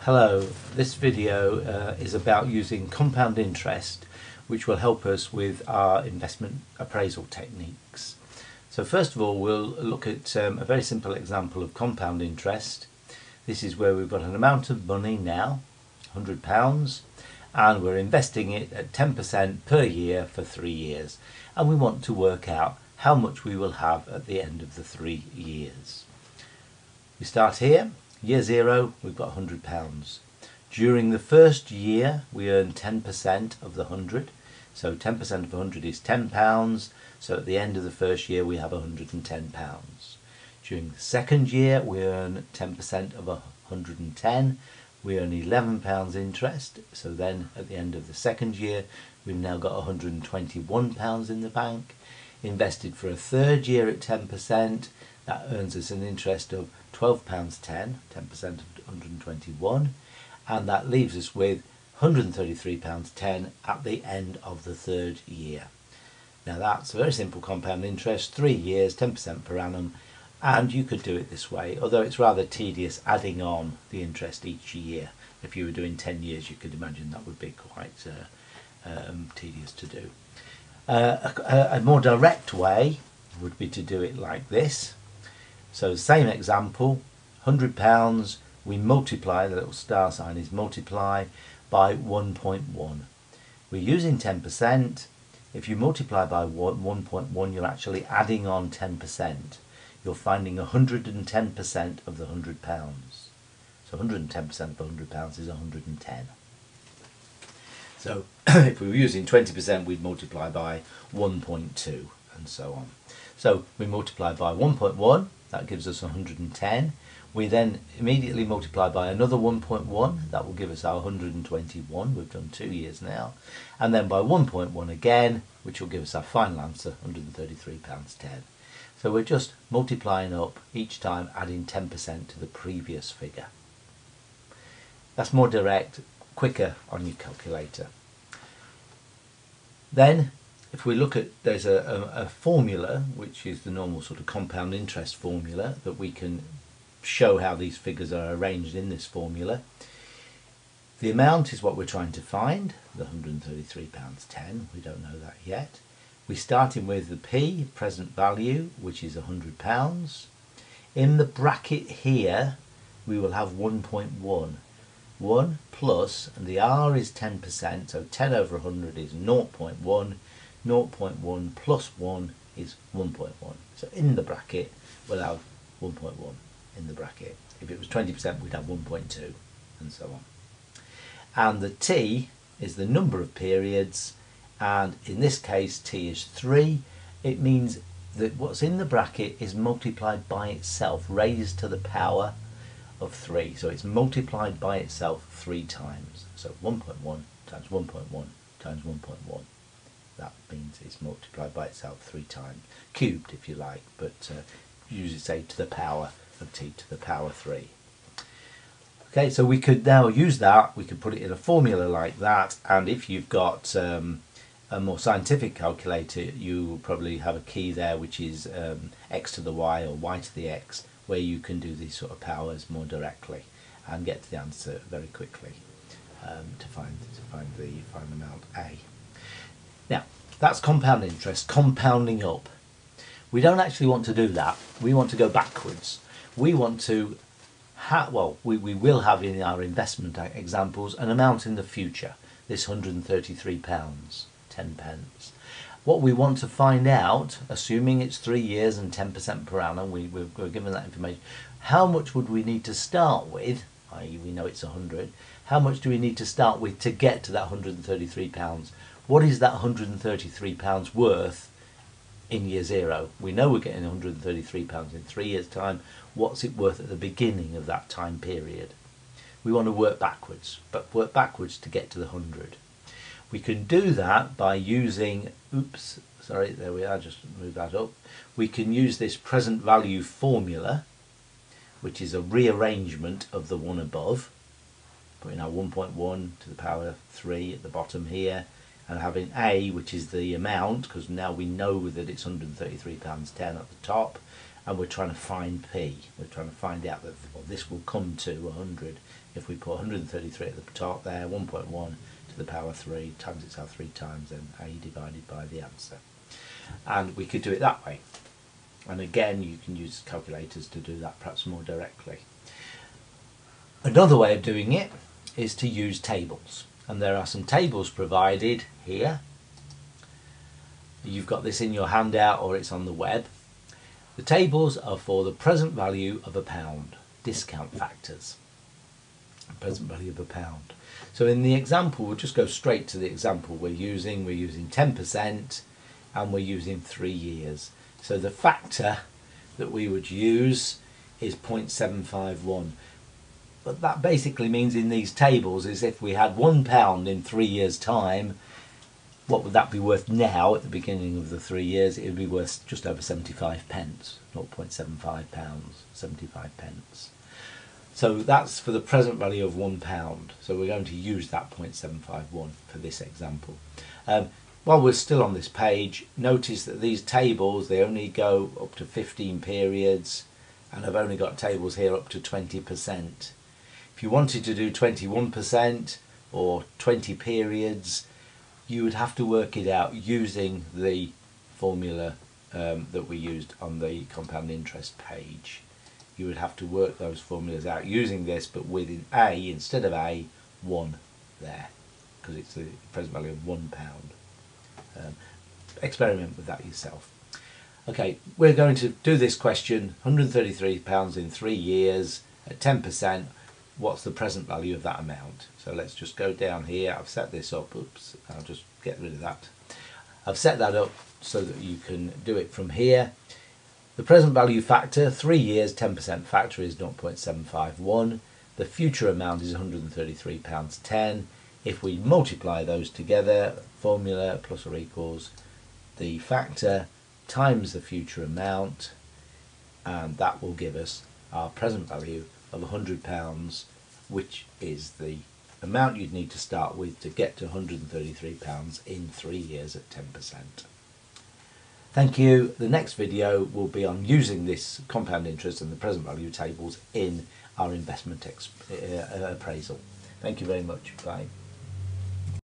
Hello, this video is about using compound interest, which will help us with our investment appraisal techniques. So first of all, we'll look at a very simple example of compound interest. This is where we've got an amount of money now, £100, and we're investing it at 10% per year for 3 years. And we want to work out how much we will have at the end of the 3 years. We start here. Year 0, we've got £100. During the first year, we earn 10% of the 100. So 10% of 100 is £10. So at the end of the first year, we have £110. During the second year, we earn 10% of 110. We earn £11 interest. So then at the end of the second year, we've now got £121 in the bank. Invested for a third year at 10%. That earns us an interest of £12.10, 10% of 121, and that leaves us with £133.10 at the end of the third year. Now that's a very simple compound interest, 3 years, 10% per annum, and you could do it this way, although it's rather tedious adding on the interest each year. If you were doing 10 years, you could imagine that would be quite tedious to do. A more direct way would be to do it like this. So same example, £100, we multiply, the little star sign is multiply by 1.1. We're using 10%. If you multiply by 1.1, you're actually adding on 10%. You're finding 110% of the £100. So 110% of the £100 is 110. So if we were using 20%, we'd multiply by 1.2 and so on. So we multiply by 1.1. That gives us 110. We then immediately multiply by another 1.1. That will give us our 121. We've done 2 years now. And then by 1.1 again, which will give us our final answer, £133.10. So we're just multiplying up each time, adding 10% to the previous figure. That's more direct, quicker on your calculator. Then if we look at, there's a formula, which is the normal sort of compound interest formula, that we can show how these figures are arranged in this formula. The amount is what we're trying to find, the £133.10, we don't know that yet. We're starting with the P, present value, which is £100. In the bracket here, we will have 1.1. 1 plus, and the R is 10%, so 10 over 100 is 0.1. 0.1 plus 1 is 1.1. So in the bracket we'll have 1.1 in the bracket. If it was 20% we'd have 1.2 and so on. And the T is the number of periods, and in this case T is 3. It means that what's in the bracket is multiplied by itself, raised to the power of 3. So it's multiplied by itself 3 times. So 1.1 times 1.1 times 1.1. That means it's multiplied by itself 3 times, cubed if you like, but usually say to the power of t to the power 3. Okay, so we could now use that, we could put it in a formula like that, and if you've got a more scientific calculator, you will probably have a key there which is x to the y or y to the x, where you can do these sort of powers more directly and get to the answer very quickly to find the final amount A. Now, that's compound interest, compounding up. We don't actually want to do that. We want to go backwards. We want to we will have in our investment examples an amount in the future, this £133, 10 pence. What we want to find out, assuming it's 3 years and 10% per annum, we're given that information, how much would we need to start with, i.e. we know it's 100, how much do we need to start with to get to that £133? What is that £133 worth in year 0? We know we're getting £133 in 3 years' time. What's it worth at the beginning of that time period? We want to work backwards, but work backwards to get to the 100. We can do that by using, there we are, just move that up. We can use this present value formula, which is a rearrangement of the one above, putting our 1.1 to the power 3 at the bottom here, and having A, which is the amount, because now we know that it's £133.10 at the top, and we're trying to find P. We're trying to find out that this will come to 100 if we put 133 at the top there, 1.1 to the power 3 times itself 3 times, and A divided by the answer. And we could do it that way. And again, you can use calculators to do that perhaps more directly. Another way of doing it is to use tables. And there are some tables provided here. You've got this in your handout or it's on the web. The tables are for the present value of £1, discount factors. Present value of £1. So in the example, we'll just go straight to the example we're using. We're using 10% and we're using 3 years. So the factor that we would use is 0.751. But that basically means in these tables is if we had £1 in 3 years' time, what would that be worth now at the beginning of the 3 years? It would be worth just over 75 pence, 0.75 pounds, 75 pence. So that's for the present value of £1. So we're going to use that 0.751 for this example. While we're still on this page, notice that these tables, they only go up to 15 periods, and I've only got tables here up to 20%. If you wanted to do 21% or 20 periods, you would have to work it out using the formula that we used on the compound interest page. You would have to work those formulas out using this, but with an A, instead of A, 1 there, because it's the present value of £1. Experiment with that yourself. Okay, we're going to do this question, £133 in 3 years at 10%. What's the present value of that amount? So let's just go down here. I've set this up. Oops, I'll just get rid of that. I've set that up so that you can do it from here. The present value factor, 3 years, 10% factor is 0.751. The future amount is £133.10. If we multiply those together, formula plus or equals the factor times the future amount, and that will give us our present value of £100, which is the amount you'd need to start with to get to £133 in 3 years at 10%. Thank you. The next video will be on using this compound interest and the present value tables in our investment appraisal. Thank you very much. Bye.